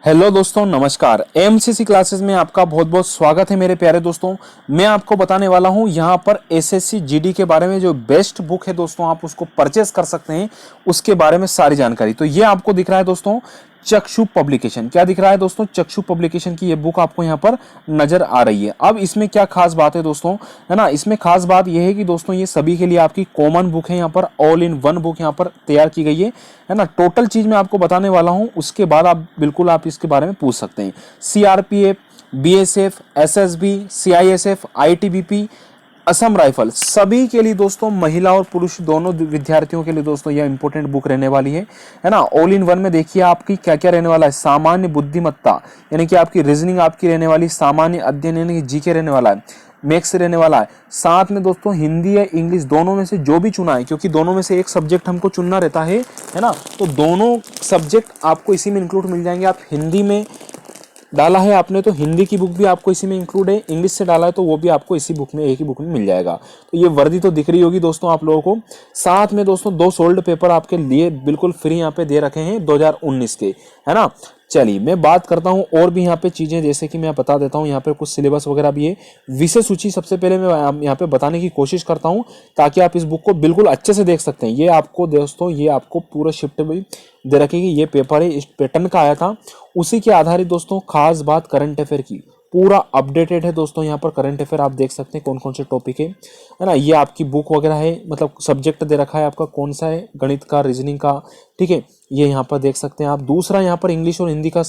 Hello दोस्तों, नमस्कार। MCC classes में आपका बहुत बहुत स्वागत है मेरे प्यारे दोस्तों। मैं आपको बताने वाला हूं यहां पर एसएससी जीडी के बारे में जो बेस्ट बुक है दोस्तों, आप उसको परचेस कर सकते हैं, उसके बारे में सारी जानकारी। तो ये आपको दिख रहा है दोस्तों, चक्षु पब्लिकेशन। क्या दिख रहा है दोस्तों? चक्षु पब्लिकेशन की ये बुक आपको यहाँ पर नजर आ रही है। अब इसमें क्या खास बात है दोस्तों, है ना, इसमें खास बात ये है कि दोस्तों ये सभी के लिए आपकी कॉमन बुक है, यहाँ पर ऑल इन वन बुक यहाँ पर तैयार की गई है ना। टोटल चीज मैं आपको बताने वाला हूँ, उसके बाद आप बिल्कुल आप इसके बारे में पूछ सकते हैं। CRPF, BSF, SSB, CISF, ITBP, Assam rifle, सभी के लिए दोस्तों, महिला और पुरुष दोनों विद्यार्थियों के लिए दोस्तों यह इंपॉर्टेंट बुक रहने वाली है ना। ऑल इन वन में देखिए आपकी क्या क्या रहने वाला है। सामान्य बुद्धिमत्ता यानी कि आपकी रीजनिंग आपकी रहने वाली, सामान्य अध्ययन यानी कि जीके रहने वाला है, मैथ्स रहने वाला है। साथ में दोस्तों हिंदी या इंग्लिश दोनों में से जो भी चुना है, क्योंकि दोनों में से एक सब्जेक्ट हमको चुनना रहता है ना, तो दोनों सब्जेक्ट आपको इसी में इंक्लूड मिल जाएंगे। आप हिंदी में डाला है आपने तो हिंदी की बुक भी आपको इसी में इंक्लूड है, इंग्लिश से डाला है तो वो भी आपको इसी बुक में, एक ही बुक में मिल जाएगा। तो ये वर्दी तो दिख रही होगी दोस्तों आप लोगों को। साथ में दोस्तों 2 सोल्ड पेपर आपके लिए बिल्कुल फ्री यहाँ पे दे रखे हैं 2019 के, है ना। चलिए मैं बात करता हूँ और भी यहाँ पे चीजें, जैसे कि मैं बता देता हूँ यहाँ पे कुछ सिलेबस वगैरह भी है। विषय सूची सबसे पहले मैं यहाँ पे बताने की कोशिश करता हूँ ताकि आप इस बुक को बिल्कुल अच्छे से देख सकते हैं। ये आपको दोस्तों, ये आपको पूरा शिफ्ट भी दे रखेगी, ये पेपर है इस पैटर्न का आया था, उसी के आधारित दोस्तों। खास बात करंट अफेयर की, पूरा अपडेटेड है दोस्तों। यहाँ पर करंट अफेयर आप देख सकते हैं कौन कौन से टॉपिक है ना। ये आपकी बुक वगैरह है, मतलब सब्जेक्ट दे रखा है आपका कौन सा है, गणित का, रीजनिंग का, ठीक है, ये यहाँ पर देख सकते हैं आप। दूसरा यहाँ पर इंग्लिश और हिंदी का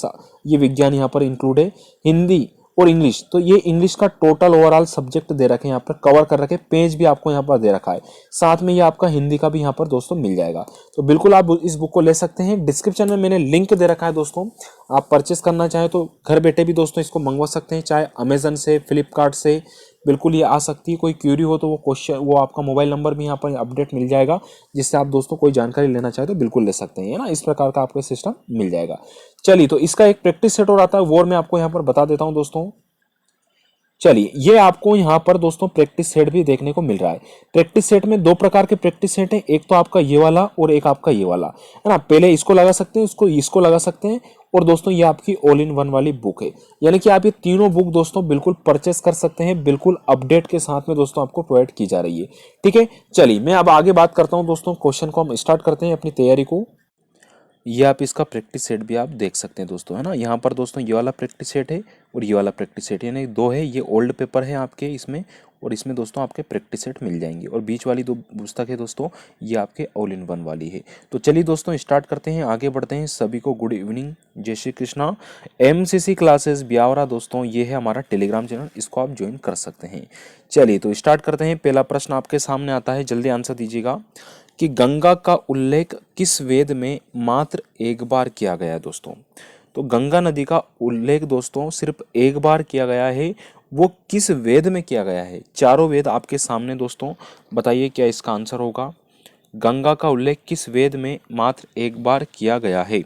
ये विज्ञान यहाँ पर इंक्लूड है, हिंदी और इंग्लिश। तो ये इंग्लिश का टोटल ओवरऑल सब्जेक्ट दे रखे हैं, यहाँ पर कवर कर रखे, पेज भी आपको यहाँ पर दे रखा है। साथ में ये आपका हिंदी का भी यहाँ पर दोस्तों मिल जाएगा। तो बिल्कुल आप इस बुक को ले सकते हैं। डिस्क्रिप्शन में मैंने लिंक दे रखा है दोस्तों, आप परचेस करना चाहें तो घर बैठे भी दोस्तों इसको मंगवा सकते हैं, चाहे अमेजन से, फ्लिपकार्ट से, बिल्कुल ये आ सकती है। कोई क्यूरी हो तो वो क्वेश्चन, वो आपका मोबाइल नंबर भी यहाँ पर अपडेट मिल जाएगा, जिससे आप दोस्तों कोई जानकारी लेना चाहे तो बिल्कुल ले सकते हैं, है ना। इस प्रकार का आपको सिस्टम मिल जाएगा। चलिए, तो इसका एक प्रैक्टिस सेट और आता है, वो मैं आपको यहाँ पर बता देता हूँ दोस्तों। चलिए, ये आपको यहाँ पर दोस्तों प्रैक्टिस सेट भी देखने को मिल रहा है। प्रैक्टिस सेट में 2 प्रकार के प्रैक्टिस सेट है, एक तो आपका ये वाला और एक आपका ये वाला, है ना। पहले इसको लगा सकते हैं, इसको लगा सकते हैं, और दोस्तों ये आपकी ऑल इन वन वाली बुक है, यानी कि आप ये तीनों बुक दोस्तों बिल्कुल परचेस कर सकते हैं, बिल्कुल अपडेट के साथ में दोस्तों आपको प्रोवाइड की जा रही है, ठीक है। चलिए मैं अब आगे बात करता हूँ दोस्तों, क्वेश्चन को हम स्टार्ट करते हैं अपनी तैयारी को। ये आप इसका प्रैक्टिस सेट भी आप देख सकते हैं दोस्तों, है ना। यहाँ पर दोस्तों ये वाला प्रैक्टिस सेट है और ये वाला प्रैक्टिस सेट, यानी 2 है। ये ओल्ड पेपर है आपके इसमें, और इसमें दोस्तों आपके प्रैक्टिस सेट मिल जाएंगे। और बीच वाली 2 पुस्तक है दोस्तों, ये आपके ऑल इन वन वाली है। तो चलिए दोस्तों स्टार्ट करते हैं, आगे बढ़ते हैं। सभी को गुड इवनिंग, जय श्री कृष्णा। एमसीसी क्लासेस ब्यावरा दोस्तों, ये है हमारा टेलीग्राम चैनल, इसको आप ज्वाइन कर सकते हैं। चलिए तो स्टार्ट करते हैं। पहला प्रश्न आपके सामने आता है, जल्दी आंसर दीजिएगा कि गंगा का उल्लेख किस वेद में मात्र एक बार किया गया है दोस्तों। तो गंगा नदी का उल्लेख दोस्तों सिर्फ एक बार किया गया है, वो किस वेद में किया गया है? चारों वेद आपके सामने दोस्तों, बताइए क्या इसका आंसर होगा। गंगा का उल्लेख किस वेद में मात्र एक बार किया गया है?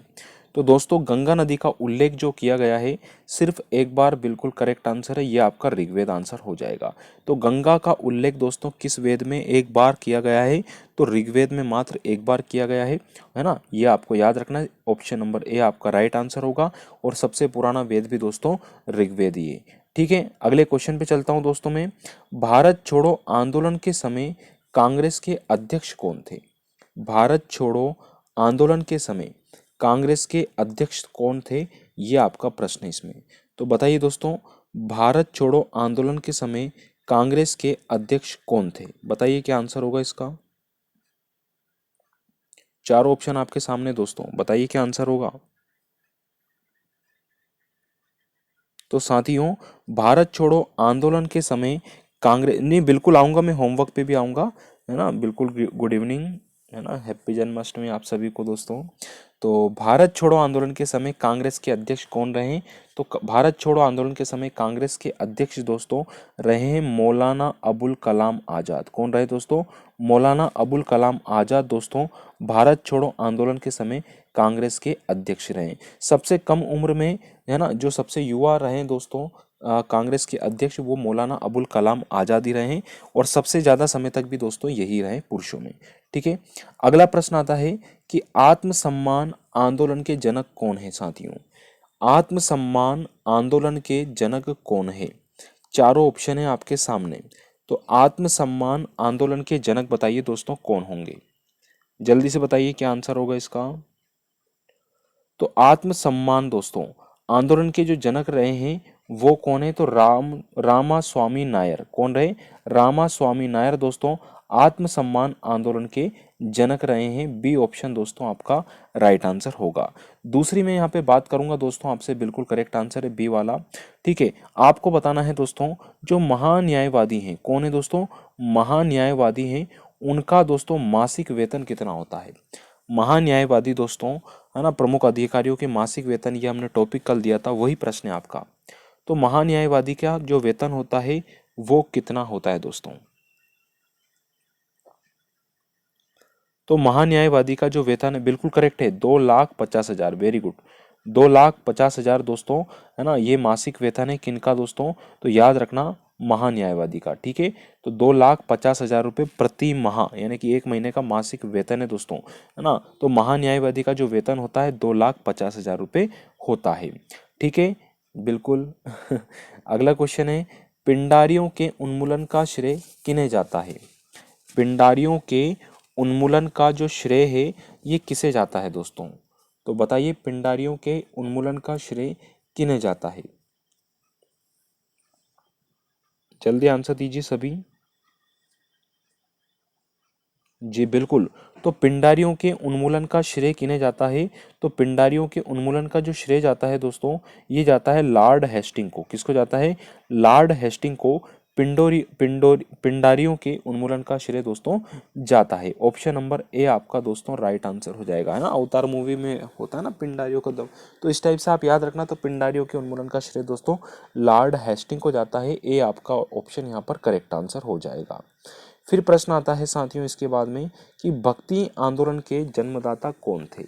तो दोस्तों गंगा नदी का उल्लेख जो किया गया है सिर्फ एक बार, बिल्कुल करेक्ट आंसर है, ये आपका ऋग्वेद आंसर हो जाएगा। तो गंगा का उल्लेख दोस्तों किस वेद में एक बार किया गया है? तो ऋग्वेद में मात्र एक बार किया गया है ना। ये आपको याद रखना है, ऑप्शन नंबर ए आपका राइट आंसर होगा। और सबसे पुराना वेद भी दोस्तों ऋग्वेद ही है, ठीक है। अगले क्वेश्चन पे चलता हूँ दोस्तों मैं। भारत छोड़ो आंदोलन के समय कांग्रेस के अध्यक्ष कौन थे? भारत छोड़ो आंदोलन के समय कांग्रेस के अध्यक्ष कौन थे, ये आपका प्रश्न है इसमें। तो बताइए दोस्तों, भारत छोड़ो आंदोलन के समय कांग्रेस के अध्यक्ष कौन थे? बताइए क्या आंसर होगा इसका। चारों ऑप्शन आपके सामने दोस्तों, बताइए क्या आंसर होगा। तो साथियों, भारत छोड़ो आंदोलन के समय कांग्रेस, नहीं बिल्कुल आऊंगा, मैं होमवर्क पे भी आऊंगा, है ना। बिल्कुल गुड इवनिंग, है ना, हैप्पी जन्माष्टमी आप सभी को दोस्तों। तो भारत छोड़ो आंदोलन के समय कांग्रेस के अध्यक्ष कौन रहे? तो भारत छोड़ो आंदोलन के समय कांग्रेस के अध्यक्ष दोस्तों रहे हैं मौलाना अबुल कलाम आज़ाद। कौन रहे दोस्तों? मौलाना अबुल कलाम आज़ाद दोस्तों भारत छोड़ो आंदोलन के समय कांग्रेस के अध्यक्ष रहे। सबसे कम उम्र में, है ना, जो सबसे युवा रहे दोस्तों कांग्रेस के अध्यक्ष, वो मौलाना अबुल कलाम आज़ाद ही रहे। और सबसे ज़्यादा समय तक भी दोस्तों यही रहे पुरुषों में, ठीक है। अगला प्रश्न आता है कि आत्मसम्मान आंदोलन के जनक कौन है साथियों? आत्मसम्मान आंदोलन के जनक कौन है? चारों ऑप्शन है आपके सामने। तो आत्मसम्मान आंदोलन के जनक बताइए दोस्तों कौन होंगे? जल्दी से बताइए क्या आंसर होगा इसका। तो आत्मसम्मान दोस्तों आंदोलन के जो जनक रहे हैं वो कौन है? तो रामास्वामी नायर। कौन रहे? रामास्वामी नायर दोस्तों आत्मसम्मान आंदोलन के जनक रहे हैं। बी ऑप्शन दोस्तों आपका राइट आंसर होगा। दूसरी मैं यहाँ पे बात करूंगा दोस्तों आपसे, बिल्कुल करेक्ट आंसर है बी वाला। ठीक है, आपको बताना है दोस्तों जो महान्यायवादी हैं कौन है दोस्तों? महान्यायवादी हैं, उनका दोस्तों मासिक वेतन कितना होता है? महान्यायवादी दोस्तों है ना, प्रमुख अधिकारियों के मासिक वेतन, ये हमने टॉपिक कल दिया था, वही प्रश्न है आपका। तो महान्यायवादी का जो वेतन होता है वो कितना होता है दोस्तों? तो महान्यायवादी का जो वेतन है बिल्कुल करेक्ट है, 2,50,000। वेरी गुड, 2,50,000 दोस्तों है ना, ये मासिक वेतन है किनका दोस्तों? तो याद रखना महान्यायवादी का। ठीक है, तो 2,50,000 रुपये प्रति माह, यानी कि एक महीने का मासिक वेतन है दोस्तों, है ना। तो महान्यायवादी का जो वेतन होता है 2,50,000 रुपये होता है। ठीक है, बिल्कुल। अगला क्वेश्चन है, पिंडारियों के उन्मूलन का श्रेय किन्हें जाता है? पिंडारियों के उन्मूलन का जो श्रेय है ये किसे जाता है दोस्तों? तो बताइए पिंडारियों के उन्मूलन का श्रेय किन्हें जाता है? जल्दी आंसर दीजिए सभी। जी बिल्कुल, तो पिंडारियों के उन्मूलन का श्रेय किन्हें जाता है? तो पिंडारियों के उन्मूलन का जो श्रेय जाता है दोस्तों ये जाता है लॉर्ड हेस्टिंग को। किसको जाता है? लॉर्ड हेस्टिंग को पिंडारियों के उन्मूलन का श्रेय दोस्तों जाता है। ऑप्शन नंबर ए आपका दोस्तों राइट आंसर हो जाएगा, है ना। अवतार मूवी में होता है ना पिंडारियों का दम, तो इस टाइप से आप याद रखना। तो पिंडारियों के उन्मूलन का श्रेय दोस्तों लॉर्ड हेस्टिंग को जाता है। ए आपका ऑप्शन यहाँ पर करेक्ट आंसर हो जाएगा। फिर प्रश्न आता है साथियों इसके बाद में कि भक्ति आंदोलन के जन्मदाता कौन थे?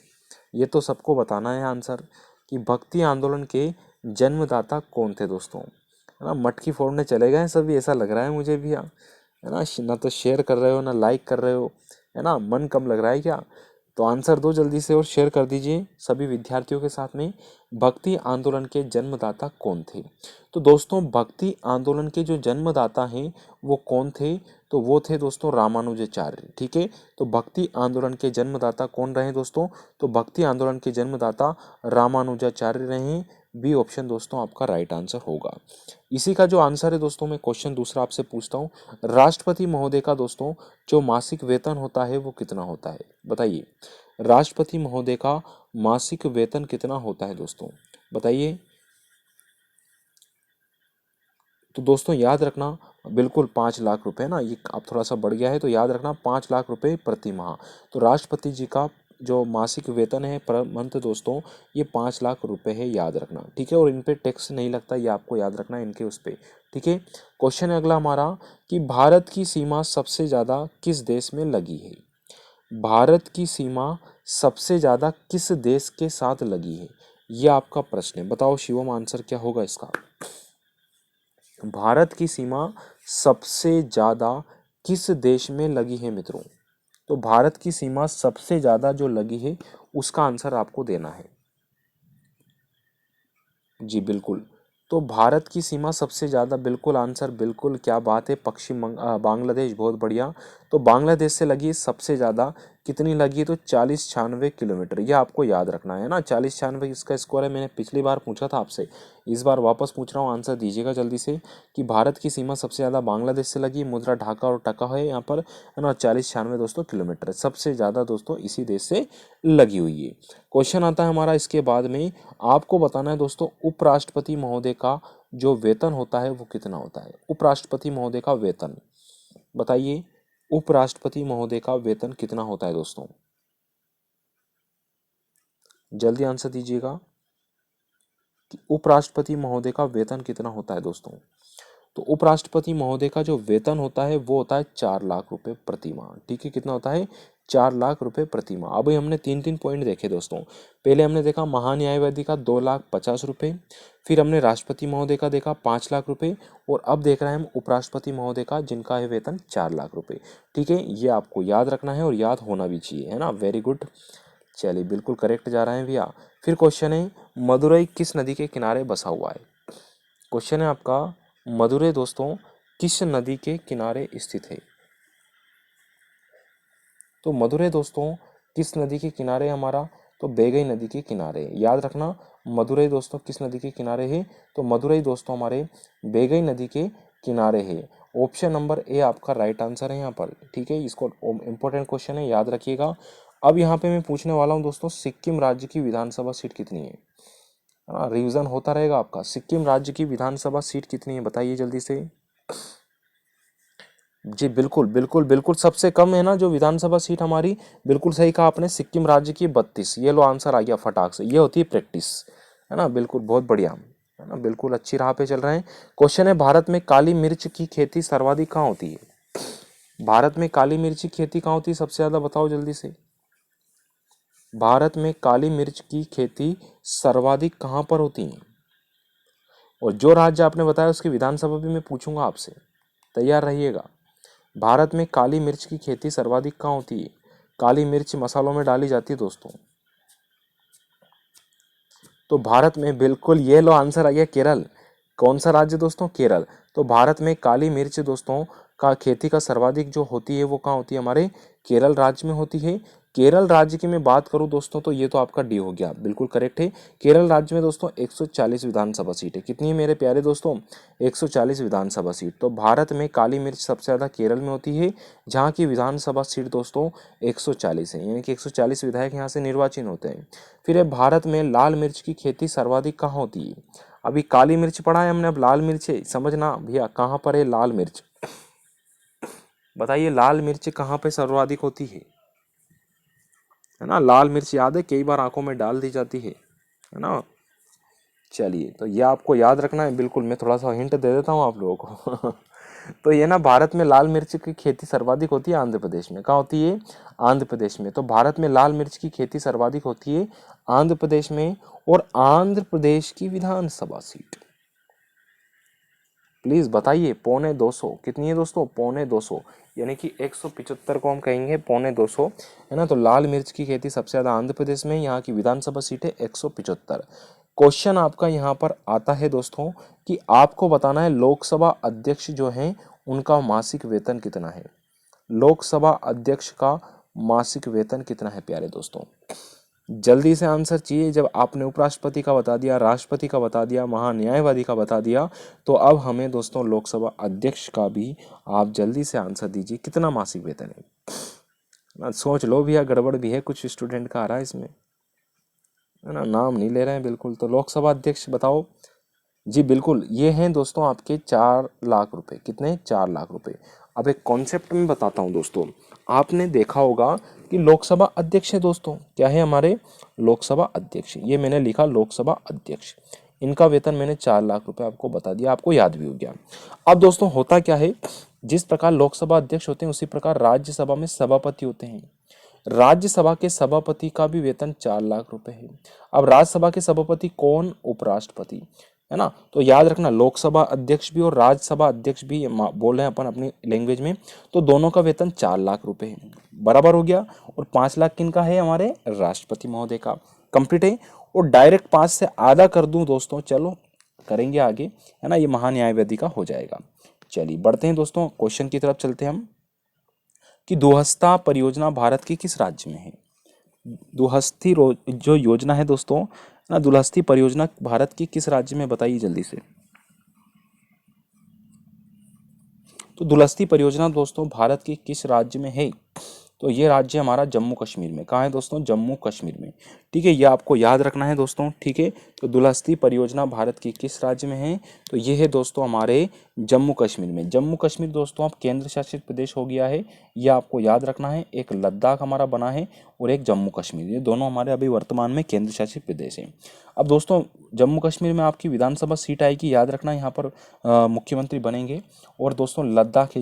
ये तो सबको बताना है आंसर कि भक्ति आंदोलन के जन्मदाता कौन थे दोस्तों, है ना। मटकी फोड़ने चले गए सभी, ऐसा लग रहा है मुझे भी, है ना। ना तो शेयर कर रहे हो ना लाइक कर रहे हो, है ना। मन कम लग रहा है क्या? तो आंसर दो जल्दी से और शेयर कर दीजिए सभी विद्यार्थियों के साथ में। भक्ति आंदोलन के जन्मदाता कौन थे? तो दोस्तों भक्ति आंदोलन के जो जन्मदाता हैं वो कौन थे? तो वो थे दोस्तों रामानुजाचार्य। ठीक है, तो भक्ति आंदोलन के जन्मदाता कौन रहे दोस्तों? तो भक्ति आंदोलन के जन्मदाता रामानुजाचार्य रहे। बी ऑप्शन दोस्तों आपका राइट आंसर होगा। इसी का जो आंसर है दोस्तों, मैं क्वेश्चन दूसरा आपसे पूछता हूँ। राष्ट्रपति महोदय का दोस्तों जो मासिक वेतन होता है वो कितना होता है? बताइए, राष्ट्रपति महोदय का मासिक वेतन कितना होता है दोस्तों? बताइए। तो दोस्तों याद रखना बिल्कुल 5 लाख रुपए ना, ये अब थोड़ा सा बढ़ गया है, तो याद रखना 5 लाख रुपए प्रति माह। तो राष्ट्रपति जी का जो मासिक वेतन है पर मंथ दोस्तों ये 5 लाख रुपए है, याद रखना। ठीक है, और इन पे टैक्स नहीं लगता, ये आपको याद रखना है इनके उस पे। ठीक है, क्वेश्चन है अगला हमारा कि भारत की सीमा सबसे ज़्यादा किस देश में लगी है? भारत की सीमा सबसे ज़्यादा किस देश के साथ लगी है, ये आपका प्रश्न है। बताओ शिवम आंसर क्या होगा इसका? भारत की सीमा सबसे ज़्यादा किस देश में लगी है मित्रों? तो भारत की सीमा सबसे ज़्यादा जो लगी है उसका आंसर आपको देना है। जी बिल्कुल, तो भारत की सीमा सबसे ज़्यादा, बिल्कुल आंसर, बिल्कुल क्या बात है, बांग्लादेश। बहुत बढ़िया, तो बांग्लादेश से लगी सबसे ज़्यादा, कितनी लगी? तो 40-96 किलोमीटर, ये आपको याद रखना है ना। 40-96 इसका स्कोर है, मैंने पिछली बार पूछा था आपसे, इस बार वापस पूछ रहा हूँ, आंसर दीजिएगा जल्दी से कि भारत की सीमा सबसे ज़्यादा बांग्लादेश से लगी, मुद्रा ढाका और टका है यहाँ पर, है ना। 40-96 दोस्तों किलोमीटर सबसे ज़्यादा दोस्तों इसी देश से लगी हुई है। क्वेश्चन आता है हमारा इसके बाद में, आपको बताना है दोस्तों उपराष्ट्रपति महोदय का जो वेतन होता है वो कितना होता है? उपराष्ट्रपति महोदय का वेतन बताइए, उपराष्ट्रपति महोदय का वेतन कितना होता है दोस्तों? जल्दी आंसर दीजिएगा कि उपराष्ट्रपति महोदय का वेतन कितना होता है दोस्तों। तो उपराष्ट्रपति महोदय का जो वेतन होता है वो होता है 4 लाख रुपए प्रति माह। ठीक है, कितना होता है? 4 लाख रुपए प्रति माह। अभी हमने 3-3 पॉइंट देखे दोस्तों। पहले हमने देखा महान्यायवादी का 2,50,000 रुपये, फिर हमने राष्ट्रपति महोदय का देखा 5 लाख रुपए, और अब देख रहे हैं हम उपराष्ट्रपति महोदय का जिनका है वेतन 4 लाख रुपए। ठीक है, ये आपको याद रखना है और याद होना भी चाहिए, है ना। वेरी गुड, चलिए बिल्कुल करेक्ट जा रहे हैं भैया। फिर क्वेश्चन है, मदुरई किस नदी के किनारे बसा हुआ है? क्वेश्चन है आपका, मदुरई दोस्तों किस नदी के किनारे स्थित है? तो मदुरई दोस्तों किस नदी के किनारे है हमारा? तो बेगई नदी के किनारे। याद रखना, मदुरई दोस्तों किस नदी के किनारे है? तो मदुरई दोस्तों हमारे बेगई नदी के किनारे है। ऑप्शन नंबर ए आपका राइट आंसर है यहाँ पर। ठीक है, इसको इंपॉर्टेंट क्वेश्चन है, याद रखिएगा। अब यहाँ पे मैं पूछने वाला हूँ दोस्तों, सिक्किम राज्य की विधानसभा सीट कितनी है? हाँ, रिवीजन होता रहेगा आपका। सिक्किम राज्य की विधानसभा सीट कितनी है बताइए जल्दी से। जी बिल्कुल बिल्कुल बिल्कुल, सबसे कम है ना जो विधानसभा सीट हमारी। बिल्कुल सही कहा आपने, सिक्किम राज्य की 32। ये लो आंसर आ गया फटाक से, ये होती है प्रैक्टिस, है ना। बिल्कुल, बहुत बढ़िया, है ना, बिल्कुल अच्छी राह पे चल रहे हैं। क्वेश्चन है, भारत में काली मिर्च की खेती सर्वाधिक कहाँ होती है? भारत में काली मिर्च की खेती कहाँ होती है सबसे ज्यादा, बताओ जल्दी से। भारत में काली मिर्च की खेती सर्वाधिक कहाँ पर होती है? और जो राज्य आपने बताया उसकी विधानसभा भी मैं पूछूंगा आपसे, तैयार रहिएगा। भारत में काली मिर्च की खेती सर्वाधिक कहाँ होती है? काली मिर्च मसालों में डाली जाती है दोस्तों। तो भारत में, बिल्कुल ये लो आंसर आ गया, केरल। कौन सा राज्य दोस्तों? केरल। तो भारत में काली मिर्च दोस्तों का खेती का सर्वाधिक जो होती है वो कहाँ होती है? हमारे केरल राज्य में होती है। केरल राज्य की मैं बात करूं दोस्तों तो ये तो आपका डी हो गया, बिल्कुल करेक्ट है। केरल राज्य में दोस्तों 140 विधानसभा सीट है। कितनी है मेरे प्यारे दोस्तों? 140 विधानसभा सीट। तो भारत में काली मिर्च सबसे ज़्यादा केरल में होती है, जहाँ की विधानसभा सीट दोस्तों 140 है, यानी कि 140 विधायक यहाँ से निर्वाचित होते हैं। फिर है, भारत में लाल मिर्च की खेती सर्वाधिक कहाँ होती है? अभी काली मिर्च पढ़ा है हमने, अब लाल मिर्च है, समझना भैया कहाँ पर है लाल मिर्च। बताइए लाल मिर्च कहाँ पे सर्वाधिक होती है ना। लाल मिर्च याद है, कई बार आंखों में डाल दी जाती है ना। चलिए, तो ये आपको याद रखना है। बिल्कुल, मैं थोड़ा सा हिंट दे देता हूँ आप लोगों को तो ये ना, भारत में लाल मिर्च की खेती सर्वाधिक होती है आंध्र प्रदेश में। कहाँ होती है? आंध्र प्रदेश में। तो भारत में लाल मिर्च की खेती सर्वाधिक होती है आंध्र प्रदेश में। और आंध्र प्रदेश की विधानसभा सीट प्लीज बताइए, 250 कितनी है दोस्तों? 250, यानी कि 175 को हम कहेंगे 250, है ना। तो लाल मिर्च की खेती सबसे ज्यादा आंध्र प्रदेश में, यहाँ की विधानसभा सीट है 175। क्वेश्चन आपका यहाँ पर आता है दोस्तों कि आपको बताना है लोकसभा अध्यक्ष जो हैं उनका मासिक वेतन कितना है? लोकसभा अध्यक्ष का मासिक वेतन कितना है प्यारे दोस्तों? जल्दी से आंसर चाहिए। जब आपने उपराष्ट्रपति का बता दिया, राष्ट्रपति का बता दिया, महान्यायवादी का बता दिया, तो अब हमें दोस्तों लोकसभा अध्यक्ष का भी आप जल्दी से आंसर दीजिए, कितना मासिक वेतन है। सोच लो भैया, गड़बड़ भी है, कुछ स्टूडेंट का आ रहा है इसमें, है ना, नाम नहीं ले रहे हैं बिल्कुल। तो लोकसभा अध्यक्ष बताओ जी। बिल्कुल, ये हैं दोस्तों आपके 4 लाख रुपए। कितने? 4 लाख रुपए। अब एक कॉन्सेप्ट में बताता हूँ दोस्तों, आपने देखा होगा कि लोकसभा अध्यक्ष है दोस्तों, क्या है हमारे? लोकसभा अध्यक्ष। ये मैंने लिखा लोकसभा अध्यक्ष, इनका वेतन मैंने 4 लाख रुपए आपको बता दिया, आपको याद भी हो गया। अब दोस्तों होता क्या है, जिस प्रकार लोकसभा अध्यक्ष होते हैं उसी प्रकार राज्यसभा में सभापति होते हैं। राज्यसभा के सभापति का भी वेतन 4 लाख रुपए है। अब राज्यसभा के सभापति कौन? उपराष्ट्रपति, है ना। तो याद रखना, लोकसभा अध्यक्ष भी और राज्यसभा अध्यक्ष भी बोल रहे हैं अपन अपनी लैंग्वेज में, तो दोनों का वेतन 4 लाख रुपए है, बराबर हो गया। और 5 लाख किनका है? हमारे राष्ट्रपति महोदय का। कंप्लीट है। और डायरेक्ट 5 से आधा कर दूं दोस्तों, चलो करेंगे आगे, है ना, ये महान्यायवादी का हो जाएगा। चलिए बढ़ते हैं दोस्तों, क्वेश्चन की तरफ चलते हैं हम कि दुहस्ता परियोजना भारत के किस राज्य में है? दुहस्ती जो योजना है दोस्तों ना, दुलहस्ती परियोजना भारत की किस राज्य में, बताइए जल्दी से। तो दुलहस्ती परियोजना दोस्तों भारत के किस राज्य में है? तो ये राज्य हमारा जम्मू कश्मीर में। कहाँ है दोस्तों? जम्मू कश्मीर में। ठीक है, ये आपको याद रखना है दोस्तों। ठीक है, तो दुलहस्ती परियोजना भारत की किस राज्य में है? तो ये है दोस्तों हमारे जम्मू कश्मीर में। जम्मू कश्मीर दोस्तों अब केंद्र शासित प्रदेश हो गया है, ये आपको याद रखना है। एक लद्दाख हमारा बना है और एक जम्मू कश्मीर, ये दोनों हमारे अभी वर्तमान में केंद्र शासित प्रदेश हैं। अब दोस्तों जम्मू कश्मीर में आपकी विधानसभा सीट आएगी, याद रखना, यहाँ पर मुख्यमंत्री बनेंगे। और दोस्तों लद्दाख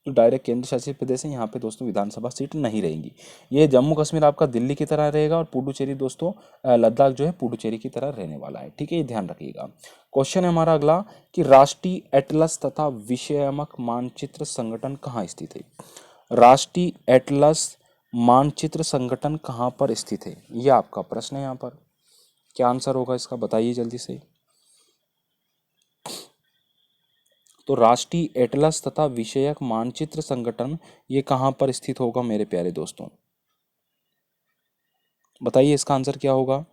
जो डायरेक्ट केंद्र शासित प्रदेश है, यहाँ पे दोस्तों विधानसभा सीट नहीं रहेंगी। ये जम्मू कश्मीर आपका दिल्ली की तरह रहेगा और पुडुचेरी दोस्तों लद्दाख जो है पुडुचेरी की तरह रहने वाला है। ठीक है, ये ध्यान रखिएगा। क्वेश्चन है हमारा अगला कि राष्ट्रीय एटलस तथा विषयमक मानचित्र संगठन कहाँ स्थित है? राष्ट्रीय एटलस मानचित्र संगठन कहाँ पर स्थित है, ये आपका प्रश्न है यहाँ पर। क्या आंसर होगा इसका, बताइए जल्दी से। तो राष्ट्रीय एटलस तथा विषयक मानचित्र संगठन ये कहाँ पर स्थित होगा मेरे प्यारे दोस्तों, बताइए इसका आंसर क्या होगा।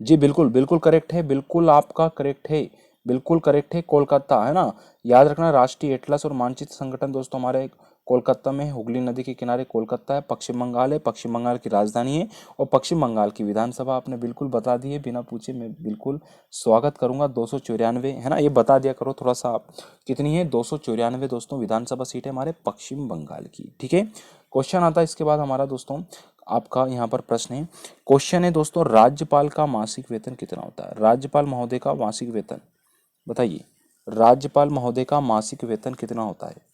जी बिल्कुल बिल्कुल करेक्ट है, बिल्कुल आपका करेक्ट है, बिल्कुल करेक्ट है, कोलकाता है ना। याद रखना, राष्ट्रीय एटलस और मानचित्र संगठन दोस्तों हमारे कोलकाता में है, हुगली नदी के किनारे कोलकाता है, पश्चिम बंगाल है, पश्चिम बंगाल की राजधानी है और पश्चिम बंगाल की विधानसभा आपने बिल्कुल बता दी है बिना पूछे, मैं बिल्कुल स्वागत करूंगा। 294 है ना, ये बता दिया करो थोड़ा सा आप, कितनी है 294 दोस्तों विधानसभा सीट है हमारे पश्चिम बंगाल की, ठीक है। क्वेश्चन आता है इसके बाद हमारा दोस्तों, आपका यहाँ पर प्रश्न है, क्वेश्चन है दोस्तों, राज्यपाल का मासिक वेतन कितना होता है, राज्यपाल महोदय का मासिक वेतन बताइए, राज्यपाल महोदय का मासिक वेतन कितना होता है।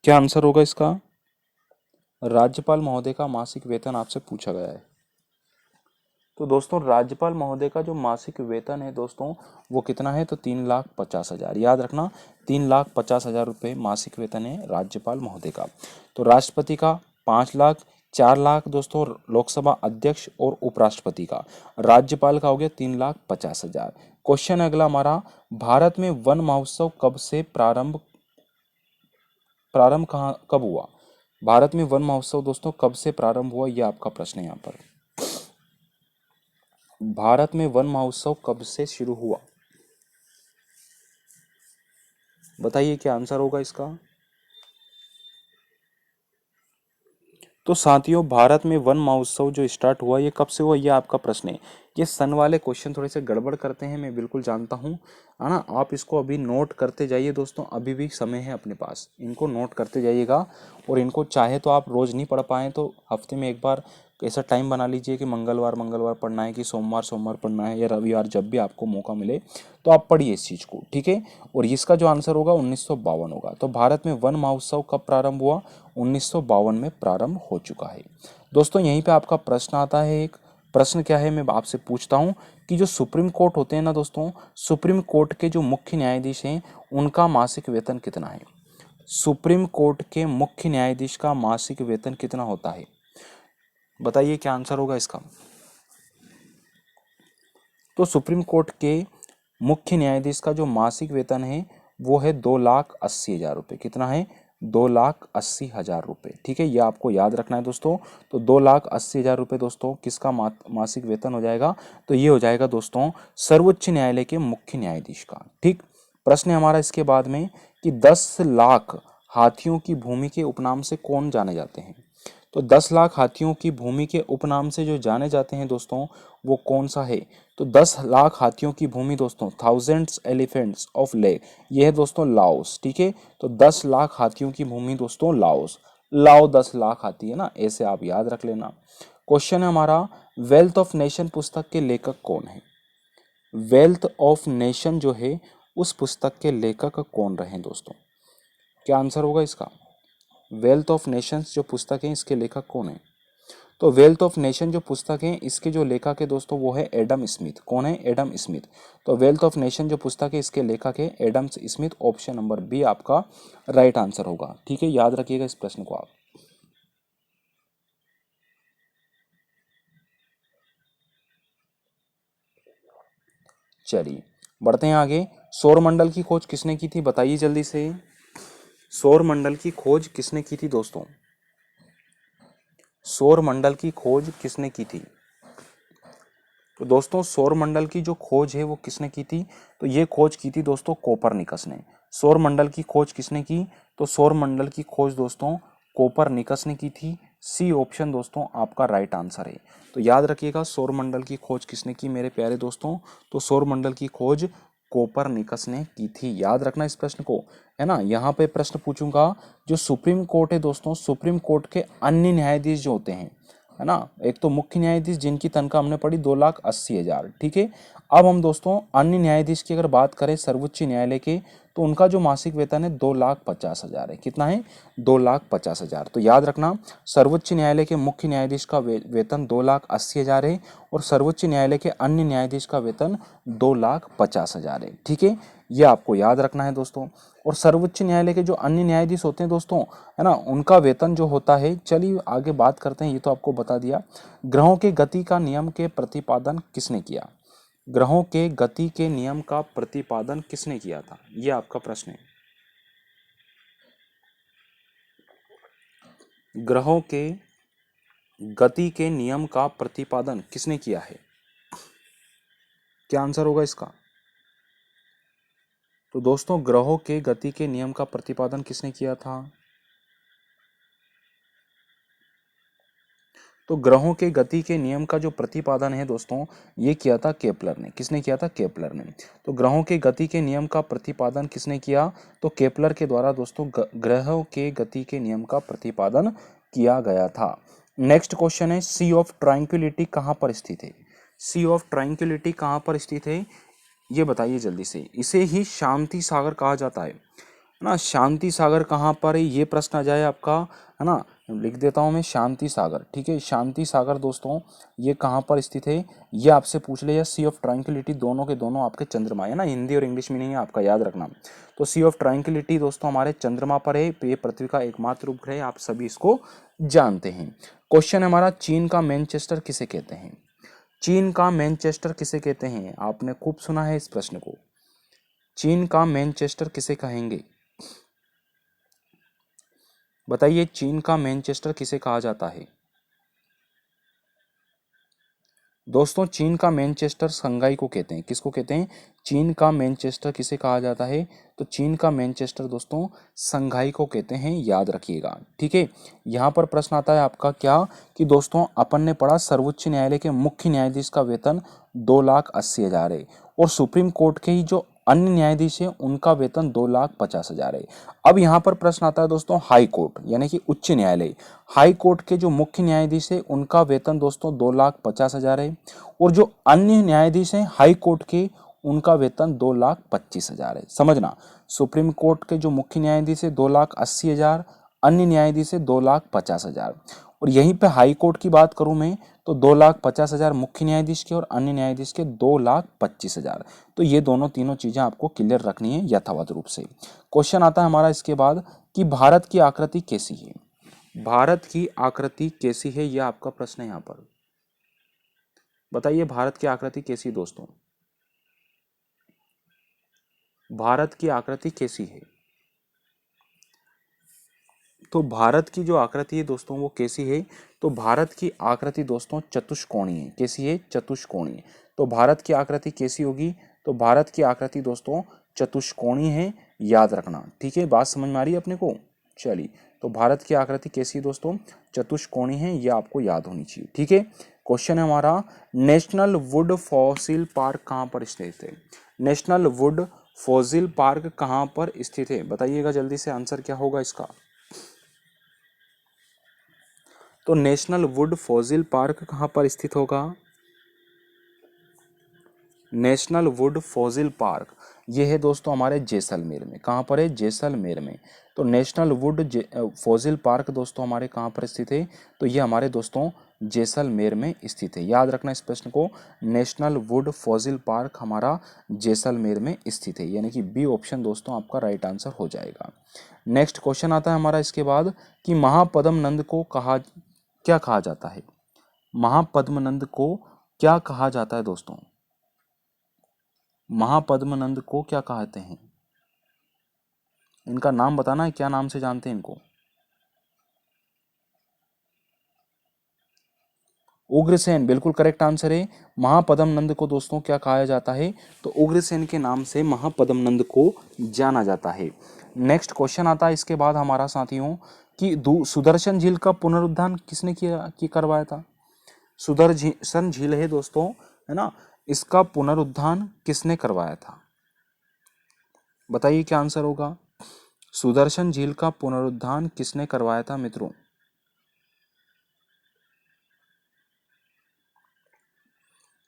क्या आंसर होगा इसका, राज्यपाल महोदय का मासिक वेतन आपसे पूछा गया है। तो दोस्तों राज्यपाल महोदय का जो मासिक वेतन है दोस्तों वो कितना है, तो 3,50,000, याद रखना 3,50,000 रुपये मासिक वेतन है राज्यपाल महोदय का। तो राष्ट्रपति का 5 लाख, 4 लाख दोस्तों लोकसभा अध्यक्ष और उपराष्ट्रपति का, राज्यपाल का हो गया 3,50,000। क्वेश्चन है अगला हमारा, भारत में वन महोत्सव कब से प्रारंभ प्रारंभ कहाँ कब हुआ, भारत में वन महोत्सव दोस्तों कब से प्रारंभ हुआ, यह आपका प्रश्न है यहाँ पर। भारत में वन महोत्सव कब से शुरू हुआ, बताइए क्या आंसर होगा इसका। तो साथियों भारत में वन महोत्सव जो स्टार्ट हुआ ये कब से हुआ, ये आपका प्रश्न है। ये सन वाले क्वेश्चन थोड़े से गड़बड़ करते हैं, मैं बिल्कुल जानता हूँ, है ना। आप इसको अभी नोट करते जाइए दोस्तों, अभी भी समय है अपने पास, इनको नोट करते जाइएगा। और इनको चाहे तो आप रोज़ नहीं पढ़ पाएँ तो हफ्ते में एक बार ऐसा टाइम बना लीजिए कि मंगलवार मंगलवार पढ़ना है, कि सोमवार सोमवार पढ़ना है, या रविवार, जब भी आपको मौका मिले तो आप पढ़िए इस चीज़ को, ठीक है। और इसका जो आंसर होगा 1952 होगा। तो भारत में वन महोत्सव कब प्रारंभ हुआ, 1952 में प्रारंभ हो चुका है। दोस्तों यहीं पे आपका प्रश्न आता है, एक प्रश्न क्या है मैं आपसे पूछता हूँ कि जो सुप्रीम कोर्ट होते हैं ना दोस्तों, सुप्रीम कोर्ट के जो मुख्य न्यायाधीश हैं उनका मासिक वेतन कितना है, सुप्रीम कोर्ट के मुख्य न्यायाधीश का मासिक वेतन कितना होता है, बताइए क्या आंसर होगा इसका। तो सुप्रीम कोर्ट के मुख्य न्यायाधीश का जो मासिक वेतन है वो है 2,80,000 रुपये, कितना है 2,80,000 रुपये, ठीक है, ये आपको याद रखना है दोस्तों। तो 2,80,000 रुपये दोस्तों किसका मासिक वेतन हो जाएगा, तो ये हो जाएगा दोस्तों सर्वोच्च न्यायालय के मुख्य न्यायाधीश का, ठीक। प्रश्न है हमारा इसके बाद में कि 10 लाख हाथियों की भूमि के उपनाम से कौन जाने जाते हैं। तो 10 लाख हाथियों की भूमि के उपनाम से जो जाने जाते हैं दोस्तों वो कौन सा है, तो 10 लाख हाथियों की भूमि दोस्तों, थाउजेंड्स एलिफेंट्स ऑफ लेक, ये है दोस्तों लाओस, ठीक है। तो 10 लाख हाथियों की भूमि दोस्तों लाओस, लाओ 10 लाख हाथी है ना, ऐसे आप याद रख लेना। क्वेश्चन है हमारा, वेल्थ ऑफ नेशन पुस्तक के लेखक कौन है, वेल्थ ऑफ नेशन जो है उस पुस्तक के लेखक कौन रहे दोस्तों, क्या आंसर होगा इसका। वेल्थ ऑफ नेशंस जो पुस्तक है इसके लेखक कौन है, तो वेल्थ ऑफ नेशन जो पुस्तक है इसके जो लेखक है दोस्तों वो है एडम स्मिथ, कौन है, एडम स्मिथ। तो वेल्थ ऑफ नेशन जो पुस्तक है इसके लेखक है Adam Smith, option number B आपका राइट आंसर होगा, ठीक है, याद रखिएगा इस प्रश्न को आप। चलिए बढ़ते हैं आगे, सौर मंडल की खोज किसने की थी, बताइए जल्दी से, सौर मंडल की खोज किसने की थी दोस्तों, सौर मंडल की खोज किसने की थी। तो दोस्तों सौर मंडल की जो खोज है वो किसने की थी, तो ये खोज की थी दोस्तों कोपरनिकस ने। सौर मंडल की खोज किसने की, तो सौर मंडल की खोज दोस्तों कोपरनिकस ने की थी, सी ऑप्शन दोस्तों आपका राइट आंसर है। तो याद रखिएगा सौर मंडल की खोज किसने की मेरे प्यारे दोस्तों, तो सौर मंडल की खोज कोपरनिकस ने की थी, याद रखना इस प्रश्न को, है ना। यहाँ पे प्रश्न पूछूंगा, जो सुप्रीम कोर्ट है दोस्तों, सुप्रीम कोर्ट के अन्य न्यायाधीश जो होते हैं, है ना, एक तो मुख्य न्यायाधीश जिनकी तनख्वाह हमने पढ़ी 2,80,000, ठीक है। अब हम दोस्तों अन्य न्यायाधीश की अगर बात करें सर्वोच्च न्यायालय के, तो उनका जो मासिक वेतन है 2,50,000 है। कितना है? 2,50,000। तो याद रखना, सर्वोच्च न्यायालय के मुख्य न्यायाधीश का वेतन 2,80,000 है और सर्वोच्च न्यायालय के अन्य न्यायाधीश का वेतन 2,50,000 है। ठीक है, ये आपको याद रखना है दोस्तों। और सर्वोच्च न्यायालय के जो अन्य न्यायाधीश होते हैं दोस्तों, है ना, उनका वेतन जो होता है, चलिए आगे बात करते हैं। ये तो आपको बता दिया। ग्रहों के गति का नियम के प्रतिपादन किसने किया? ग्रहों के गति के नियम का प्रतिपादन किसने किया था? ये आपका प्रश्न है। ग्रहों के गति के नियम का प्रतिपादन किसने किया है? क्या आंसर होगा इसका? तो दोस्तों, ग्रहों के गति के नियम का प्रतिपादन किसने किया था? तो ग्रहों के गति के नियम का जो प्रतिपादन है दोस्तों, ये किया था केपलर ने। किसने किया था? केपलर ने। तो ग्रहों के गति के नियम का प्रतिपादन किसने किया? तो केपलर के द्वारा दोस्तों ग्रहों के गति के नियम का प्रतिपादन किया गया था। नेक्स्ट क्वेश्चन है, सी ऑफ ट्रांक्विलिटी कहाँ पर स्थित है? सी ऑफ ट्रांक्विलिटी कहाँ पर स्थित है, ये बताइए जल्दी से। इसे ही शांति सागर कहा जाता है ना। शांति सागर कहाँ पर है, ये प्रश्न आ जाए आपका, है ना। लिख देता हूँ मैं, शांति सागर। ठीक है, शांति सागर दोस्तों ये कहाँ पर स्थित है, ये आपसे पूछ ले। या सी ऑफ ट्रांक्विलिटी, दोनों के दोनों आपके चंद्रमा है ना। हिंदी और इंग्लिश में नहीं है, आपका याद रखना। तो सी ऑफ ट्रांक्विलिटी दोस्तों हमारे चंद्रमा पर है। ये पृथ्वी का एकमात्र उपग्रह है, आप सभी इसको जानते हैं। क्वेश्चन हमारा, चीन का मैनचेस्टर किसे कहते हैं? चीन का मैनचेस्टर किसे कहते हैं? आपने खूब सुना है इस प्रश्न को। चीन का मैनचेस्टर किसे कहेंगे? बताइए, चीन का मैनचेस्टर किसे कहा जाता है? दोस्तों, चीन का मैनचेस्टर शंघाई को कहते हैं। किसको कहते हैं? चीन का मैनचेस्टर किसे कहा जाता है? तो चीन का मैनचेस्टर दोस्तों शंघाई को कहते हैं, याद रखिएगा। ठीक है, यहाँ पर प्रश्न आता है आपका क्या, कि दोस्तों अपन ने पढ़ा सर्वोच्च न्यायालय के मुख्य न्यायाधीश का वेतन 2,80,000 है और सुप्रीम कोर्ट के ही जो अन्य न्यायाधीश है उनका वेतन 2,50,000 है। अब यहाँ पर प्रश्न आता है दोस्तों, हाई कोर्ट यानी कि उच्च न्यायालय, हाई कोर्ट के जो मुख्य न्यायाधीश है उनका वेतन दोस्तों 2,50,000 है और जो अन्य न्यायाधीश हैं हाई कोर्ट के, उनका वेतन 2,25,000 है। समझना, सुप्रीम कोर्ट के जो मुख्य न्यायाधीश है 2,80,000, अन्य न्यायाधीश है 2,50,000। और यहीं पे हाई कोर्ट की बात करूं मैं, तो 2,50,000 मुख्य न्यायाधीश के और अन्य न्यायाधीश के 2,25,000। तो ये दोनों तीनों चीजें आपको क्लियर रखनी है यथावत रूप से। क्वेश्चन आता है हमारा इसके बाद, कि भारत की आकृति कैसी है? भारत की आकृति कैसी है, यह आपका प्रश्न है यहाँ पर। बताइए, भारत की आकृति कैसी है दोस्तों? भारत की आकृति कैसी है? तो भारत की जो आकृति है दोस्तों वो कैसी है? तो भारत की आकृति दोस्तों चतुष्कोणीय है। कैसी है? चतुष्कोणीय। तो भारत की आकृति कैसी होगी? तो भारत की आकृति दोस्तों चतुष्कोणीय है, याद रखना। ठीक है, बात समझ में आ रही है अपने को? चलिए, तो भारत की आकृति कैसी है दोस्तों? चतुष्कोणीय है, ये आपको याद होनी चाहिए। ठीक है, क्वेश्चन है हमारा, नेशनल वुड फॉसिल पार्क कहाँ पर स्थित है? नेशनल वुड फॉसिल पार्क कहाँ पर स्थित है? बताइएगा जल्दी से, आंसर क्या होगा इसका? तो नेशनल वुड फॉसिल पार्क कहाँ पर स्थित होगा? नेशनल वुड फॉसिल पार्क ये है दोस्तों हमारे जैसलमेर में। कहाँ पर है? जैसलमेर में। तो नेशनल वुड फॉसिल पार्क दोस्तों हमारे कहाँ पर स्थित है? तो ये हमारे दोस्तों जैसलमेर में स्थित है। याद रखना इस प्रश्न को, नेशनल वुड फॉसिल पार्क हमारा जैसलमेर में स्थित है, यानी कि बी ऑप्शन दोस्तों आपका राइट आंसर हो जाएगा। नेक्स्ट क्वेश्चन आता है हमारा इसके बाद, कि महापद्म को क्या कहा जाता है? महापद्मनंद को क्या कहा जाता है दोस्तों? महापद्मनंद को क्या कहते हैं? इनका नाम बताना है, क्या नाम से जानते हैं इनको? उग्रसेन, बिल्कुल करेक्ट आंसर है। महापद्मनंद को दोस्तों क्या कहा जाता है? तो उग्रसेन के नाम से महापद्मनंद को जाना जाता है। नेक्स्ट क्वेश्चन आता है इसके बाद हमारा साथियों, कि सुदर्शन झील का पुनरुद्धार किसने करवाया था? सुदर्शन झील है दोस्तों, है ना, इसका पुनरुद्धार किसने करवाया था? बताइए क्या आंसर होगा? सुदर्शन झील का पुनरुद्धार किसने करवाया था मित्रों?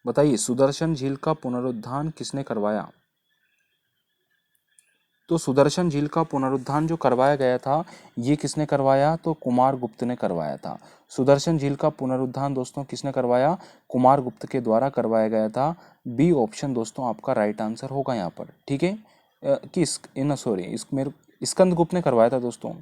बताइए, सुदर्शन झील का पुनरुद्धार किसने करवाया? तो सुदर्शन झील का पुनरुद्धार जो करवाया गया था, ये किसने करवाया? तो कुमार गुप्त ने करवाया था। सुदर्शन झील का पुनरुद्धार दोस्तों किसने करवाया? कुमार गुप्त के द्वारा करवाया गया था। बी ऑप्शन दोस्तों आपका राइट आंसर होगा यहाँ पर, ठीक है। स्कंद गुप्त ने करवाया था दोस्तों,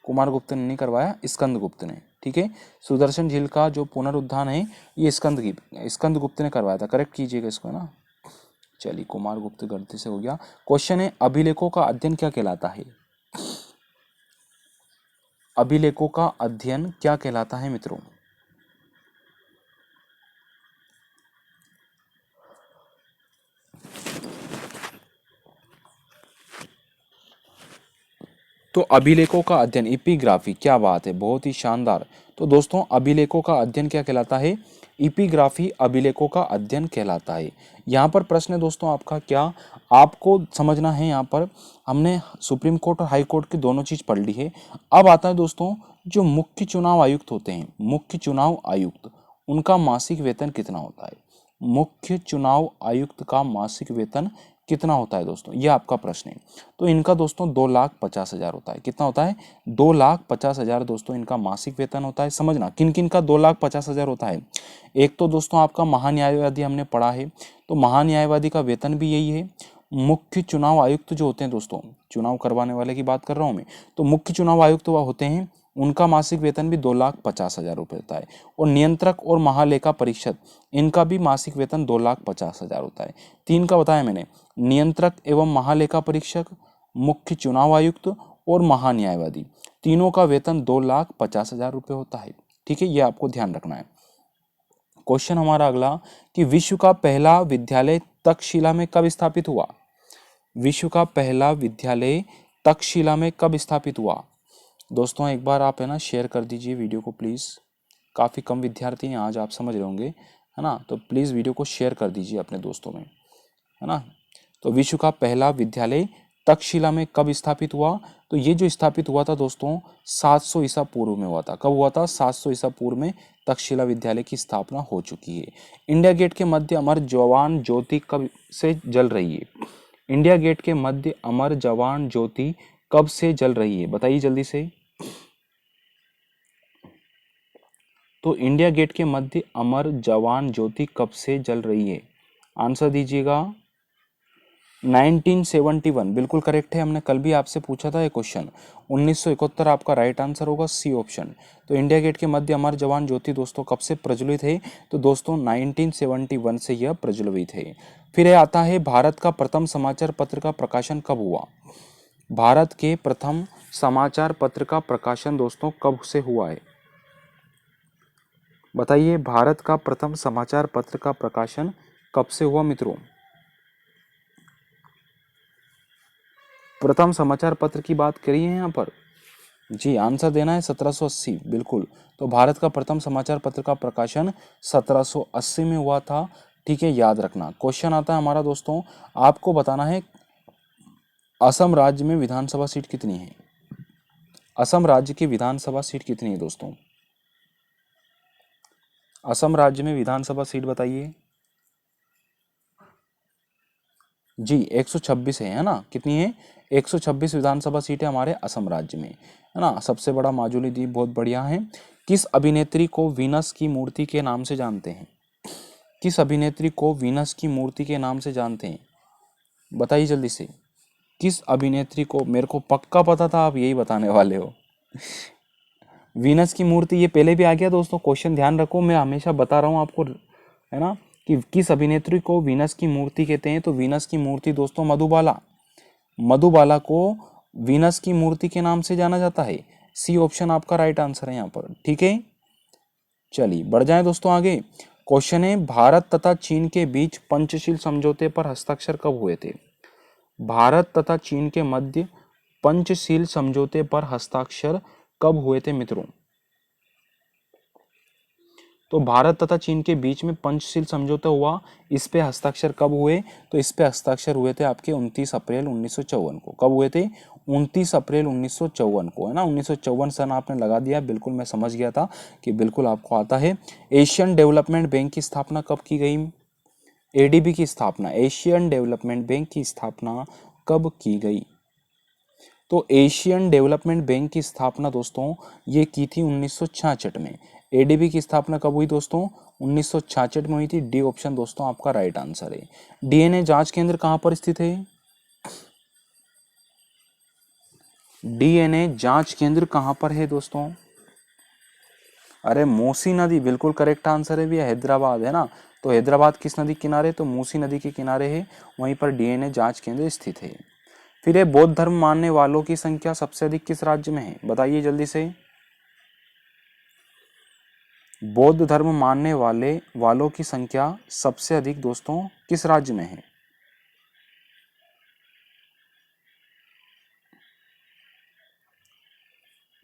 कुमार गुप्त ने नहीं करवाया, स्कंद गुप्त ने, ठीक है। सुदर्शन झील का जो पुनरुद्धार है ये स्कंद गुप्त ने करवाया था, करेक्ट कीजिएगा इसको ना। चलिए, कुमार गुप्त गलती से हो गया। क्वेश्चन है, अभिलेखों का अध्ययन क्या कहलाता है? अभिलेखों का अध्ययन क्या कहलाता है मित्रों? तो अभिलेखों का अध्ययन, इपिग्राफी, क्या बात है, बहुत ही शानदार। तो दोस्तों अभिलेखों का अध्ययन क्या कहलाता है? इपिग्राफी अभिलेखों का अध्ययन कहलाता है। यहाँ पर प्रश्न है दोस्तों आपका, क्या आपको समझना है? यहाँ पर हमने सुप्रीम कोर्ट और हाई कोर्ट की दोनों चीज पढ़ ली है। अब आता है दोस्तों, जो मुख्य चुनाव आयुक्त होते हैं, मुख्य चुनाव आयुक्त, उनका मासिक वेतन कितना होता है? मुख्य चुनाव आयुक्त का मासिक वेतन कितना होता है दोस्तों, ये आपका प्रश्न है। तो इनका दोस्तों 2,50,000 होता है। कितना होता है? 2,50,000 दोस्तों इनका मासिक वेतन होता है। समझना किन किन का 2,50,000 होता है। एक तो दोस्तों आपका महान्यायवादी हमने पढ़ा है, तो महान्यायवादी का वेतन भी यही है। मुख्य चुनाव आयुक्त जो होते हैं दोस्तों, चुनाव करवाने वाले की बात कर रहा हूं मैं, तो मुख्य चुनाव आयुक्त वह होते हैं, उनका मासिक वेतन भी 2,50,000 रुपये होता है। और नियंत्रक और महालेखा परीक्षक, इनका भी मासिक वेतन 2,50,000 होता है। तीन का बताया मैंने, नियंत्रक एवं महालेखा परीक्षक, मुख्य चुनाव आयुक्त और महान्यायवादी, तीनों का वेतन 2,50,000 रुपये होता है, ठीक है, ये आपको ध्यान रखना है। क्वेश्चन हमारा अगला, कि विश्व का पहला विद्यालय तक्षशिला में कब स्थापित हुआ? विश्व का पहला विद्यालय तक्षशिला में कब स्थापित हुआ? दोस्तों एक बार आप है ना शेयर कर दीजिए वीडियो को प्लीज़। काफ़ी कम विद्यार्थी हैं आज, आप समझ रहे होंगे, है ना, तो प्लीज़ वीडियो को शेयर कर दीजिए अपने दोस्तों में, है ना। तो विश्व का पहला विद्यालय तक्षशिला में कब स्थापित हुआ? तो ये जो स्थापित हुआ था दोस्तों 700 ईसा पूर्व में हुआ था। कब हुआ था? 700 ईसा पूर्व में तक्षशिला विद्यालय की स्थापना हो चुकी है। इंडिया गेट के मध्य अमर जवान ज्योति कब से जल रही है? इंडिया गेट के मध्य अमर जवान ज्योति कब से जल रही है? बताइए जल्दी से। तो इंडिया गेट के मध्य अमर जवान ज्योति कब से जल रही है? आंसर दीजिएगा। 1971 बिल्कुल करेक्ट है, हमने कल भी आपसे पूछा था ये क्वेश्चन। 1971 आपका राइट आंसर होगा, सी ऑप्शन। तो इंडिया गेट के मध्य अमर जवान ज्योति दोस्तों कब से प्रज्वलित है? तो दोस्तों 1971 से यह प्रज्वलित है। फिर आता है, भारत का प्रथम समाचार पत्र का प्रकाशन कब हुआ? भारत के प्रथम समाचार पत्र का प्रकाशन दोस्तों कब से हुआ है? बताइए, भारत का प्रथम समाचार पत्र का प्रकाशन कब से हुआ मित्रों? प्रथम समाचार पत्र की बात करिए यहाँ पर जी, आंसर देना है 1780 बिल्कुल। तो भारत का प्रथम समाचार पत्र का प्रकाशन 1780 में हुआ था, ठीक है, याद रखना। क्वेश्चन आता है हमारा दोस्तों, आपको बताना है असम राज्य में विधानसभा सीट कितनी है? असम राज्य की विधानसभा सीट कितनी है दोस्तों? असम राज्य में विधानसभा सीट बताइए जी। 126 है ना, कितनी है? 126 विधानसभा सीटें हमारे असम राज्य में, है ना। सबसे बड़ा माजुली द्वीप, बहुत बढ़िया है। किस अभिनेत्री को वीनस की मूर्ति के नाम से जानते हैं? किस अभिनेत्री को वीनस की मूर्ति के नाम से जानते हैं? बताइए जल्दी से, किस अभिनेत्री को? मेरे को पक्का पता था आप यही बताने वाले हो। वीनस की मूर्ति, ये पहले भी आ गया दोस्तों, क्वेश्चन ध्यान रखो, मैं हमेशा बता रहा हूँ आपको, है ना, कि किस अभिनेत्री को वीनस की मूर्ति कहते हैं। तो वीनस की मूर्ति दोस्तों मधुबाला, मधुबाला को वीनस की मूर्ति के नाम से जाना जाता है। सी ऑप्शन आपका राइट आंसर है यहाँ पर, ठीक है। चलिए बढ़ जाएं दोस्तों आगे। क्वेश्चन है, भारत तथा चीन के बीच पंचशील समझौते पर हस्ताक्षर कब हुए थे? भारत तथा चीन के मध्य पंचशील समझौते पर हस्ताक्षर कब हुए थे मित्रों? तो भारत तथा चीन के बीच में पंचशील समझौता हुआ, इस पे हस्ताक्षर कब हुए? तो इस पे हस्ताक्षर हुए थे आपके 29 अप्रैल 1954 को। कब हुए थे? 29 अप्रैल 1954 को, है ना। 1954 सन आपने लगा दिया, बिल्कुल मैं समझ गया था कि बिल्कुल आपको आता है। एशियन डेवलपमेंट बैंक की स्थापना कब की गई? एडीबी की स्थापना, एशियन डेवलपमेंट बैंक की स्थापना कब की गई? तो एशियन डेवलपमेंट बैंक की स्थापना दोस्तों ये की थी 1966 में। एडीबी की स्थापना कब हुई दोस्तों? 1966 में हुई थी। डी ऑप्शन दोस्तों आपका राइट आंसर है। डीएनए जांच केंद्र कहां पर स्थित है? डीएनए जांच केंद्र कहां पर है दोस्तों? अरे मूसी नदी, बिल्कुल करेक्ट आंसर है भैया, हैदराबाद है ना। तो हैदराबाद किस नदी के किनारे? तो मूसी नदी के किनारे है, वहीं पर डीएनए जांच केंद्र स्थित है। फिर ये बौद्ध धर्म मानने वालों की संख्या सबसे अधिक किस राज्य में है? बताइए जल्दी से। बौद्ध धर्म मानने वालों की संख्या सबसे अधिक दोस्तों किस राज्य में है?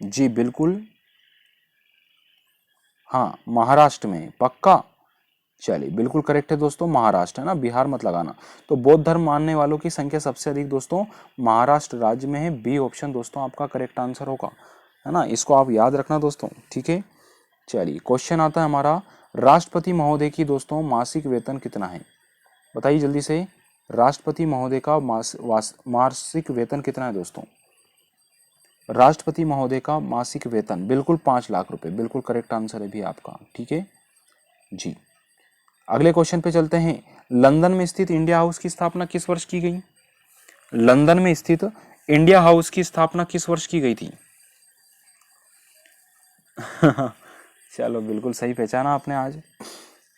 जी बिल्कुल, हाँ महाराष्ट्र में, पक्का। चलिए बिल्कुल करेक्ट है दोस्तों, महाराष्ट्र है ना, बिहार मत लगाना। तो बौद्ध धर्म मानने वालों की संख्या सबसे अधिक दोस्तों महाराष्ट्र राज्य में है। बी ऑप्शन दोस्तों आपका करेक्ट आंसर होगा, है ना। इसको आप याद रखना दोस्तों, ठीक है। चलिए क्वेश्चन आता है हमारा, राष्ट्रपति महोदय की दोस्तों मासिक वेतन कितना है? बताइए जल्दी से, राष्ट्रपति महोदय का मासिक वेतन कितना है दोस्तों? राष्ट्रपति महोदय का मासिक वेतन बिल्कुल 5 लाख रुपए, बिल्कुल करेक्ट आंसर है भी आपका, ठीक है जी। अगले क्वेश्चन पे चलते हैं। लंदन में स्थित इंडिया हाउस की स्थापना किस वर्ष की गई? लंदन में स्थित इंडिया हाउस की स्थापना किस वर्ष की गई थी? चलो बिल्कुल सही पहचाना आपने आज।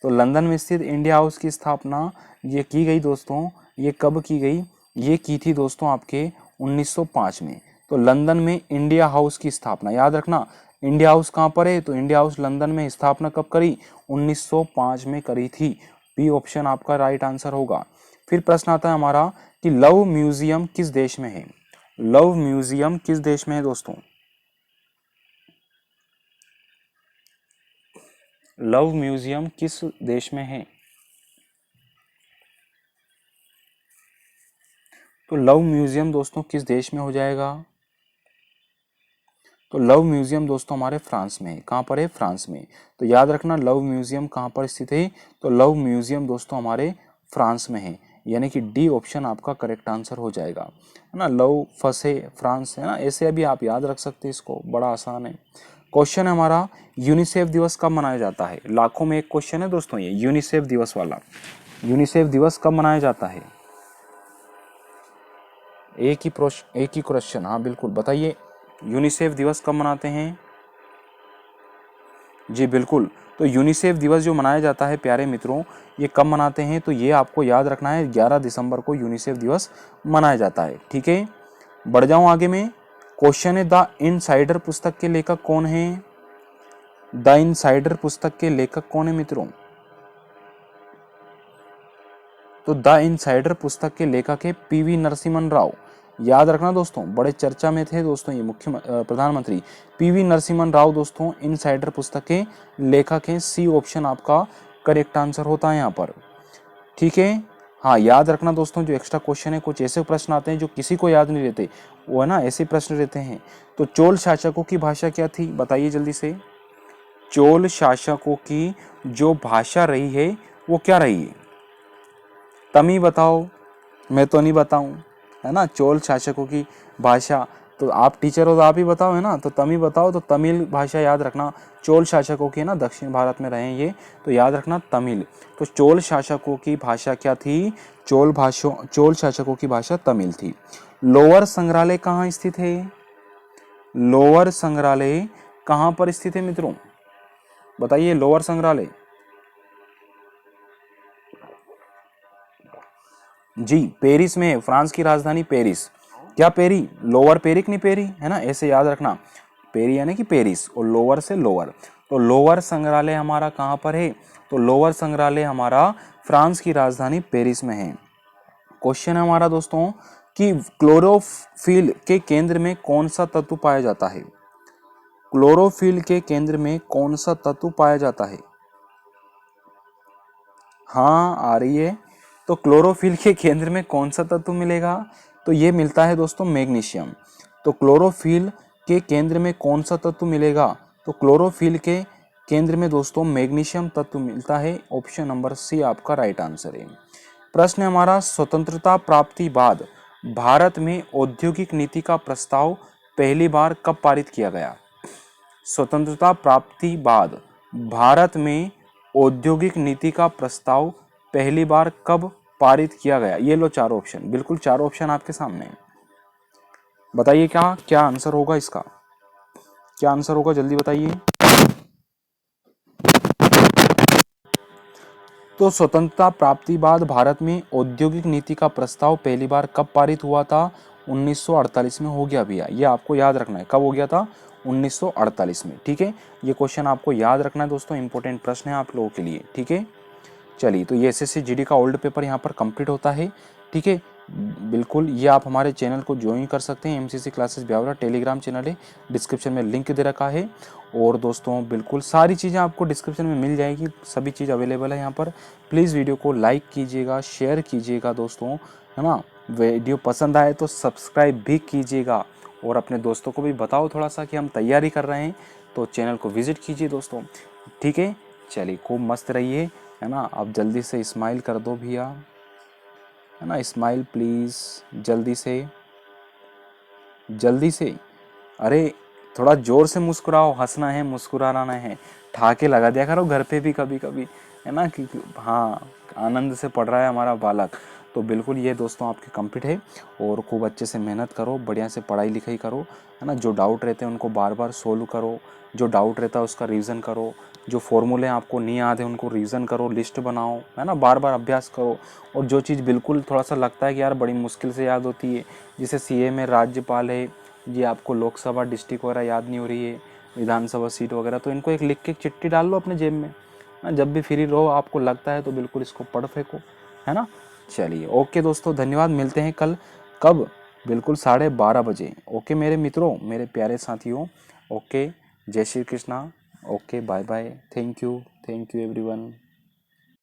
तो लंदन में स्थित इंडिया हाउस की स्थापना ये की गई दोस्तों, ये कब की गई? ये की थी दोस्तों आपके 1905 में। तो लंदन में इंडिया हाउस की स्थापना याद रखना। इंडिया हाउस कहाँ पर है? तो इंडिया हाउस लंदन में स्थापना कब करी? 1905 में करी थी। बी ऑप्शन आपका राइट आंसर होगा। फिर प्रश्न आता है हमारा कि लव म्यूजियम किस देश में है? लव म्यूजियम किस देश में है दोस्तों? लव म्यूजियम किस देश में है? तो लव म्यूजियम दोस्तों किस देश में हो जाएगा? तो लव म्यूजियम दोस्तों हमारे फ्रांस में है। कहाँ पर है? फ्रांस में। तो याद रखना लव म्यूजियम कहाँ पर स्थित है? तो लव म्यूजियम दोस्तों हमारे फ्रांस में है, यानी कि डी ऑप्शन आपका करेक्ट आंसर हो जाएगा, है ना। लव फंसे फ्रांस, है ना, ऐसे अभी आप याद रख सकते हैं, इसको बड़ा आसान है। क्वेश्चन है हमारा, यूनिसेफ दिवस कब मनाया जाता है? लाखों में एक क्वेश्चन है दोस्तों ये यूनिसेफ दिवस वाला। यूनिसेफ दिवस कब मनाया जाता है? एक ही क्वेश्चन, हाँ बिल्कुल बताइए, यूनिसेफ दिवस कब मनाते हैं? जी बिल्कुल। तो यूनिसेफ दिवस जो मनाया जाता है प्यारे मित्रों, ये कब मनाते हैं? तो ये आपको याद रखना है, 11 दिसंबर को यूनिसेफ दिवस मनाया जाता है, ठीक है। बढ़ जाऊं आगे में। क्वेश्चन है, द इनसाइडर पुस्तक के लेखक कौन है? द इनसाइडर पुस्तक के लेखक कौन है मित्रों? तो द इनसाइडर पुस्तक के लेखक है पीवी नरसिम्हन राव। याद रखना दोस्तों, बड़े चर्चा में थे दोस्तों ये प्रधानमंत्री पीवी नरसिम्हन राव दोस्तों इनसाइडर पुस्तक के लेखक हैं। सी ऑप्शन आपका करेक्ट आंसर होता है यहाँ पर, ठीक है। हाँ याद रखना दोस्तों, जो एक्स्ट्रा क्वेश्चन है कुछ ऐसे प्रश्न आते हैं जो किसी को याद नहीं रहते, वो है ना, ऐसे प्रश्न रहते हैं। तो चोल शासकों की भाषा क्या थी? बताइए जल्दी से। चोल शासकों की जो भाषा रही है वो क्या रही है? तमी बताओ, मैं तो नहीं बताऊं, है ना। चोल शासकों की भाषा, तो आप टीचर हो तो आप ही बताओ, है ना। तो तमिल बताओ, तो तमिल भाषा याद रखना। चोल शासकों की ना दक्षिण भारत में रहे ये, तो याद रखना तमिल। तो चोल शासकों की भाषा क्या थी? चोल शासकों की भाषा तमिल थी। लोअर संग्रहालय कहाँ स्थित है? लोअर संग्रहालय कहाँ पर स्थित है मित्रों? बताइए, लोअर संग्रहालय। जी पेरिस में है, फ्रांस की राजधानी पेरिस। क्या पेरी? लोअर पेरिक नहीं पेरी, है ना, ऐसे याद रखना। पेरी यानी कि पेरिस, और लोअर से लोअर। तो लोअर संग्रहालय हमारा कहाँ पर है? तो लोअर संग्रहालय हमारा फ्रांस की राजधानी पेरिस में है। क्वेश्चन है हमारा दोस्तों कि क्लोरोफिल के केंद्र में कौन सा तत्व पाया जाता है? क्लोरोफिल के केंद्र में कौन सा तत्व पाया जाता है? हाँ आ रही है। तो क्लोरोफिल के केंद्र में कौन सा तत्व मिलेगा? तो ये मिलता है दोस्तों मैग्नीशियम। तो क्लोरोफिल के केंद्र में कौन सा तत्व मिलेगा? तो क्लोरोफिल के केंद्र में दोस्तों मैग्नीशियम तत्व मिलता है। ऑप्शन नंबर सी आपका राइट आंसर है। प्रश्न है हमारा, स्वतंत्रता प्राप्ति बाद भारत में औद्योगिक नीति का प्रस्ताव पहली बार कब पारित किया गया? स्वतंत्रता प्राप्ति बाद भारत में औद्योगिक नीति का प्रस्ताव पहली बार कब पारित किया गया? ये लो चारों ऑप्शन, बिल्कुल चारों ऑप्शन आपके सामने हैं। बताइए क्या क्या आंसर होगा इसका, क्या आंसर होगा, जल्दी बताइए। तो स्वतंत्रता प्राप्ति बाद भारत में औद्योगिक नीति का प्रस्ताव पहली बार कब पारित हुआ था? 1948 में हो गया भैया, ये आपको याद रखना है। कब हो गया था? 1948 में। ठीक है, ये क्वेश्चन आपको याद रखना है दोस्तों, इंपॉर्टेंट प्रश्न है आप लोगों के लिए। ठीक है, चलिए, तो ये एसएससी जीडी का ओल्ड पेपर यहाँ पर कंप्लीट होता है। ठीक है, बिल्कुल, ये आप हमारे चैनल को ज्वाइन कर सकते हैं, MCC classes Biaora Telegram channel है, डिस्क्रिप्शन में लिंक दे रखा है। और दोस्तों बिल्कुल सारी चीज़ें आपको डिस्क्रिप्शन में मिल जाएगी, सभी चीज़ अवेलेबल है यहाँ पर। प्लीज़ वीडियो को लाइक कीजिएगा, शेयर कीजिएगा दोस्तों, है ना। वीडियो पसंद आए तो सब्सक्राइब भी कीजिएगा, और अपने दोस्तों को भी बताओ थोड़ा सा कि हम तैयारी कर रहे हैं, तो चैनल को विजिट कीजिए दोस्तों। ठीक है, चलिए, खूब मस्त रहिए, है ना। अब जल्दी से स्माइल कर दो भैया, है ना, स्माइल प्लीज़, जल्दी से जल्दी से। अरे थोड़ा जोर से मुस्कुराओ, हंसना है, मुस्कुराना है, ठहाके लगा दिया करो घर पे भी कभी कभी, है ना, कि हाँ, आनंद से पढ़ रहा है हमारा बालक। तो बिल्कुल ये दोस्तों आपके कंप्लीट है, और खूब अच्छे से मेहनत करो, बढ़िया से पढ़ाई लिखाई करो, है ना। जो डाउट रहते हैं उनको बार बार सोल्व करो, जो डाउट रहता है उसका रिवीजन करो, जो फॉर्मूले आपको नहीं याद है उनको रिवीजन करो, लिस्ट बनाओ, है ना, बार बार अभ्यास करो। और जो चीज़ बिल्कुल थोड़ा सा लगता है कि यार बड़ी मुश्किल से याद होती है, जैसे सीए में राज्यपाल है, ये आपको लोकसभा डिस्ट्रिक्ट वगैरह याद नहीं हो रही है, विधानसभा सीट वगैरह, तो इनको एक लिख के चिट्ठी डाल लो अपने जेब में, ना, जब भी फ्री रहो आपको लगता है तो बिल्कुल इसको पढ़ फेंको, है ना। चलिए, ओके दोस्तों, धन्यवाद, मिलते हैं कल। कब? बिल्कुल 12:30 बजे। ओके मेरे मित्रों, मेरे प्यारे साथियों, ओके, जय Shri Krishna, okay, bye bye, thank you everyone.